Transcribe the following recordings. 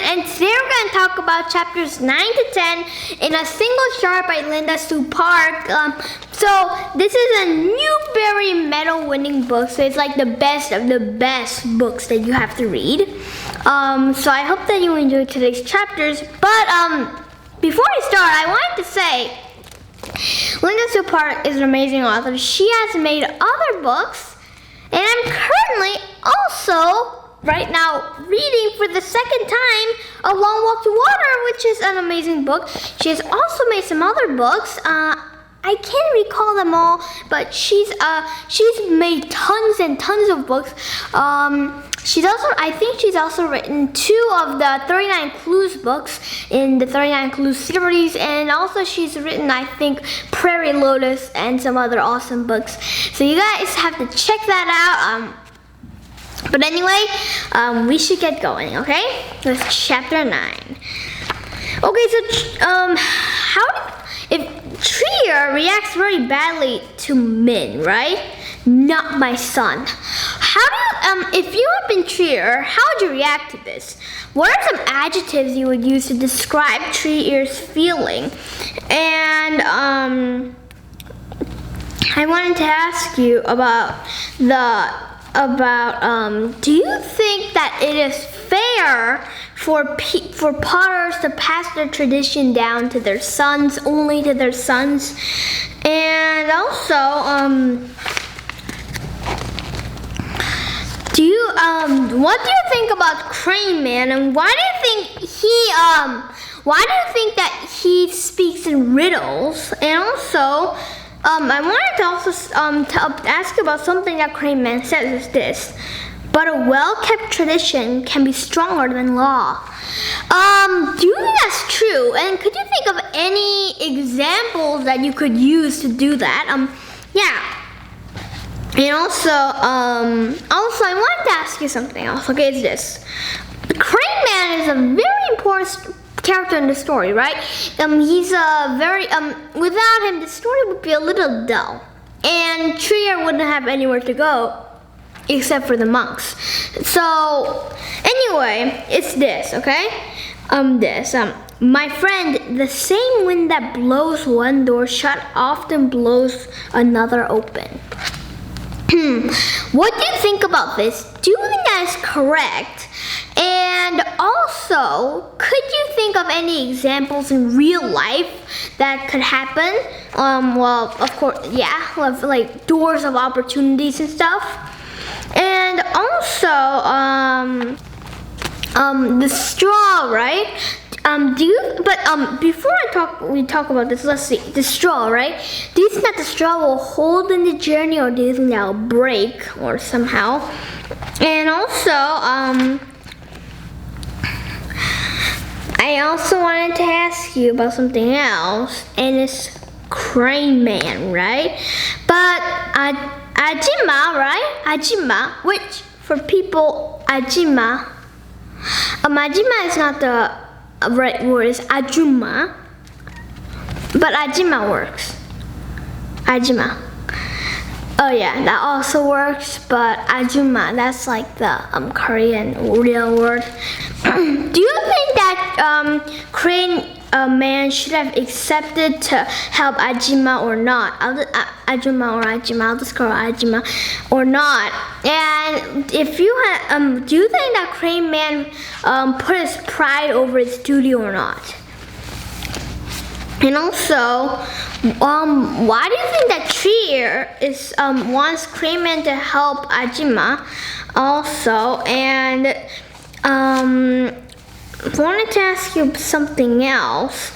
And today we're going to talk about chapters 9 to 10 in A Single Star by Linda Sue Park. So this is a Newbery Medal winning book, so it's like the best of the best books that you have to read. So I hope that you enjoyed today's chapters. But before I start, I wanted to say Linda Sue Park is an amazing author. She has made other books, and I'm currently also right now reading for the second time A Long Walk to Water, which is an amazing book. She has also made some other books. I can't recall them all, but she's made tons and tons of books. I think she's also written 2 of the 39 Clues books in the 39 Clues series, and also she's written, I think, Prairie Lotus and some other awesome books. So you guys have to check that out. But anyway, we should get going, okay? With chapter 9. Okay, so if Trier reacts very badly to Min, right? Not my son. If you had been Trier, how would you react to this? What are some adjectives you would use to describe Trier's feeling? And I wanted to ask you about do you think that it is fair for Potters to pass their tradition down to their sons, only to their sons? And also, what do you think about Crane Man, and why do you think that he speaks in riddles? And also, I wanted to also ask you about something that Crane Man says is this: but a well-kept tradition can be stronger than law. Do you think that's true? And could you think of any examples that you could use to do that? Yeah. And also, I wanted to ask you something else. Okay, it's this: Crane Man is a very important character in the story, right? He's a very without him the story would be a little dull, and Trier wouldn't have anywhere to go except for the monks. So anyway, it's this, okay? My friend, the same wind that blows one door shut often blows another open. What do you think about this? Do you think that is correct? And also, could you think of any examples in real life that could happen? Well, of course, yeah, like doors of opportunities and stuff. And also, the straw, right? Before we talk about this, let's see, the straw, right? Do you think that the straw will hold in the journey, or do you think that will break or somehow? And also, I also wanted to ask you about something else, and it's Crane Man, right? But Ajima, right? Ajima, which for people, Ajima. Ajima is not the right word, is Ajuma, but Ajima works. Ajima. Oh yeah, that also works, but Ajuma, that's like the Korean real word. Do you think that Crane Man should have accepted to help Ajima or not? I'll just call Ajima or not. And if you had, do you think that Crane Man put his pride over his duty or not? And also, why do you think that Trier wants Crane Man to help Ajima also? And I wanted to ask you something else.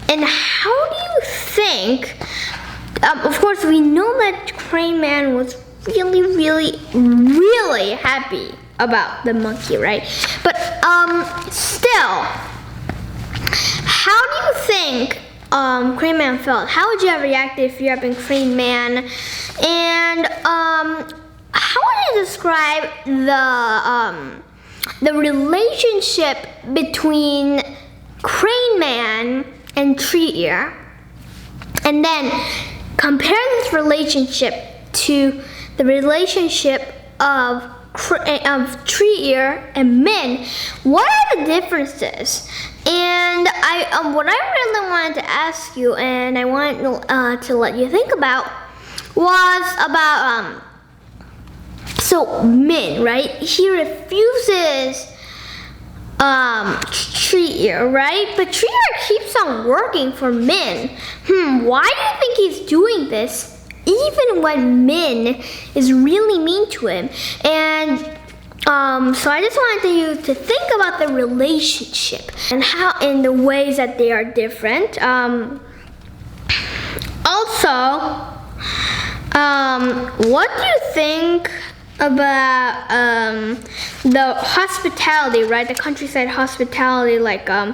And how do you think, of course we know that Crane Man was really happy about the monkey, right? But still, how do you think Crane Man felt? How would you have reacted if you had been Crane Man? And how would you describe the relationship between Crane Man and Tree Ear? And then compare this relationship to the relationship of Tree Ear and Min. What are the differences? And what I really wanted to ask you, and I wanted to let you think about, was about so Min, right? He refuses Tree Ear, right? But Tree Ear keeps on working for Min. Why do you think he's doing this? Even when Min is really mean to him. And so I just wanted you to think about the relationship and how in the ways that they are different. Also, what do you think about the hospitality, right? The countryside hospitality, like you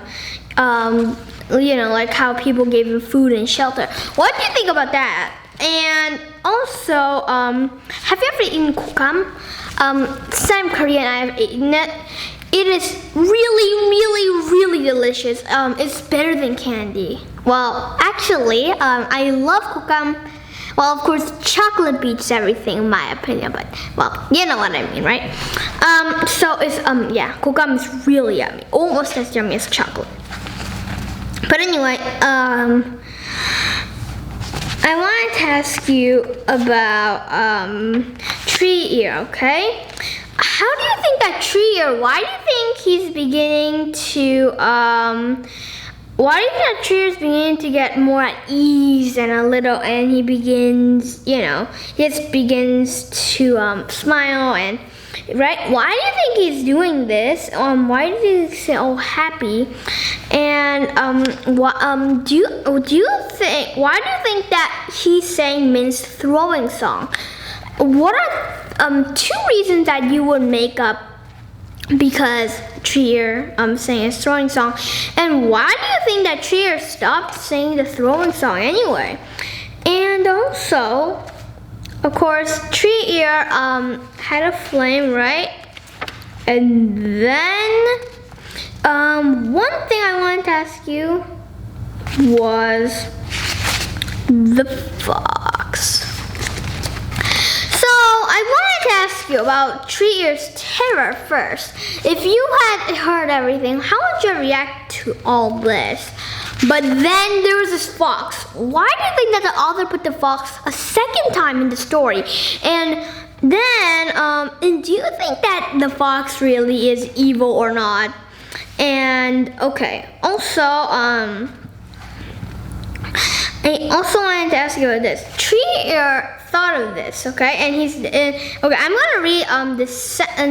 know, like how people gave him food and shelter. What do you think about that? And also, have you ever eaten kokam? Since I'm Korean, I have eaten it. It is really delicious. It's better than candy. Well, actually, I love kokam. Well, of course, chocolate beats everything in my opinion, but, well, you know what I mean, right? So it's, yeah, kokam is really yummy. Almost as yummy as chocolate. But anyway, I wanted to ask you about Tree Ear, okay? How do you think that Tree Ear, why do you think he's beginning to, why do you think that Tree Ear is beginning to get more at ease and he begins, you know, he just begins to smile and, right? Why do you think he's doing this? Why do you say, oh, happy? And why do you think that he's saying Min's throwing song? What are two reasons that you would make up because Tree Ear saying his throwing song? And why do you think that Tree Ear stopped saying the throwing song anyway? And also, of course, Tree Ear had a flame, right? And then one thing I wanted to ask you was the fox. So I wanted to ask you about Tree Ear's terror first. If you had heard everything, how would you react to all this? But then there was this fox. Why do you think that the author put the fox a second time in the story? And then, and do you think that the fox really is evil or not? And okay, also, I also wanted to ask you about this. Tree Ear thought of this, okay? And he's okay. I'm gonna read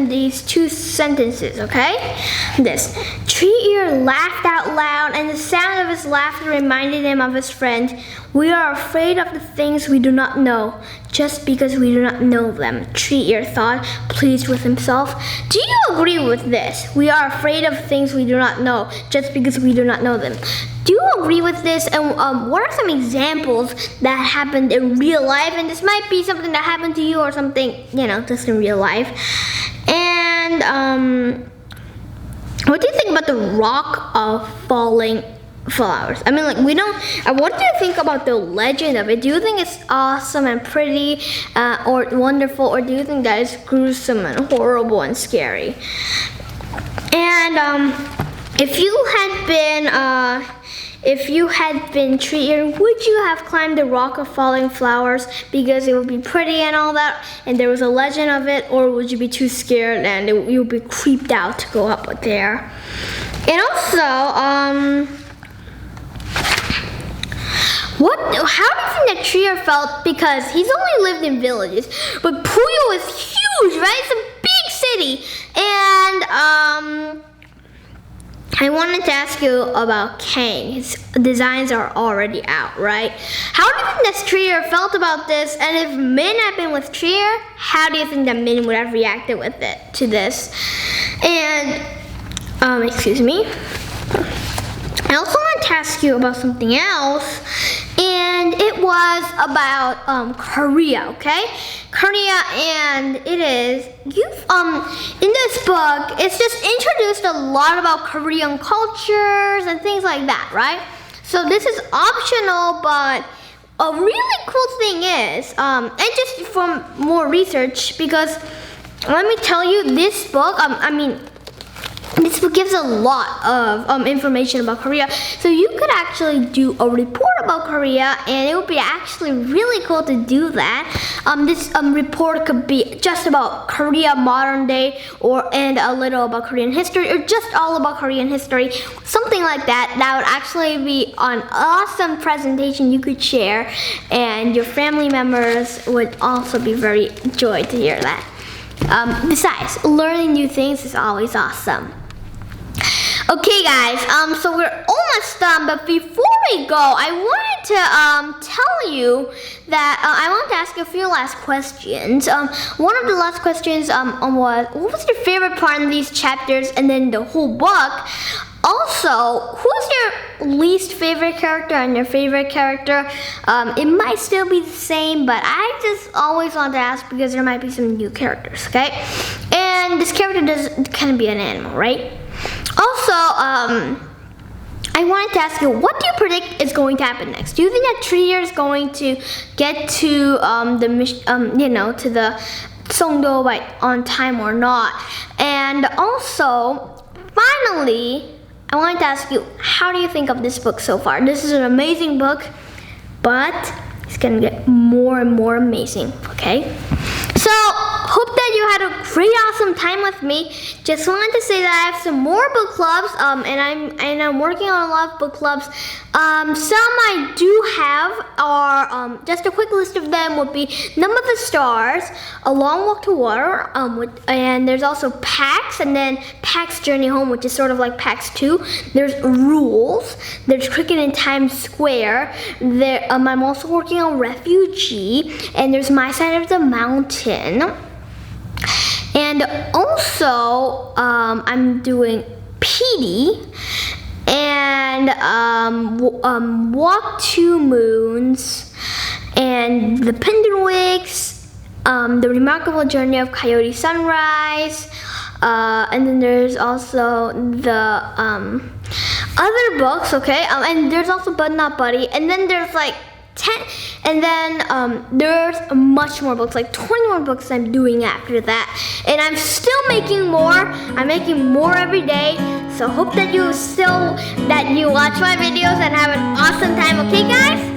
these two sentences, okay? This Tree Ear laughed out loud, and the sound of his laughter reminded him of his friend. We are afraid of the things we do not know, just because we do not know them. Tree Ear thought, pleased with himself. Do you agree with this? We are afraid of things we do not know, just because we do not know them. Do you agree with this? And what are some examples that happened in real life? And this might be something that happened to you or something, you know, just in real life. And what do you think about the rock of falling flowers? I mean, like, we don't, what do you think about the legend of it? Do you think it's awesome and pretty or wonderful, or do you think that it's gruesome and horrible and scary? And if you had been Tree Ear, would you have climbed the rock of falling flowers because it would be pretty and all that, and there was a legend of it, or would you be too scared and you would be creeped out to go up there? And also, how do you think that Tree Ear felt? Because he's only lived in villages, but Puyo is huge, right? It's a big city, and I wanted to ask you about Kang. His designs are already out, right? How do you think that Trier felt about this? And if Min had been with Trier, how do you think that Min would have reacted with it to this? And excuse me. I also wanted to ask you about something else, and it was about Korea, okay? Korea, and it is in this book, it's just introduced a lot about Korean cultures and things like that, right? So this is optional, but a really cool thing is, and just from more research, because let me tell you, this book, this book gives a lot of information about Korea. So you could actually do a report about Korea, and it would be actually really cool to do that. This report could be just about Korea modern day, and a little about Korean history, or just all about Korean history. Something like that. That would actually be an awesome presentation you could share, and your family members would also be very joyed to hear that. Besides, learning new things is always awesome. Okay guys, so we're almost done, but before we go, I wanted to tell you that I wanted to ask you a few last questions. One of the last questions was, what was your favorite part in these chapters and then the whole book? Also, who's your least favorite character and your favorite character? It might still be the same, but I just always want to ask because there might be some new characters, okay? And this character does kind of be an animal, right? Also, I wanted to ask you, what do you predict is going to happen next? Do you think that Trier is going to get to to the Songdo on time or not? And also, finally, I wanted to ask you, how do you think of this book so far? This is an amazing book, but it's gonna get more and more amazing, okay? So, hope that you had a great, awesome time with me. Just wanted to say that I have some more book clubs, and I'm working on a lot of book clubs. Some I do have are just a quick list of them would be Number of the Stars, A Long Walk to Water, and there's also PAX, and then PAX Journey Home, which is sort of like PAX 2. There's Rules. There's Cricket in Times Square. There, I'm also working on Refugee, and there's My Side of the Mountain. And also, I'm doing PD and Walk Two Moons and The Pindenwicks, The Remarkable Journey of Coyote Sunrise, and then there's also the other books, okay? And there's also Bud Not Buddy, and then there's like 10, and then there's much more books, like 20 more books I'm doing after that, and I'm still making more. I'm making more every day, so hope that you watch my videos and have an awesome time. Okay guys?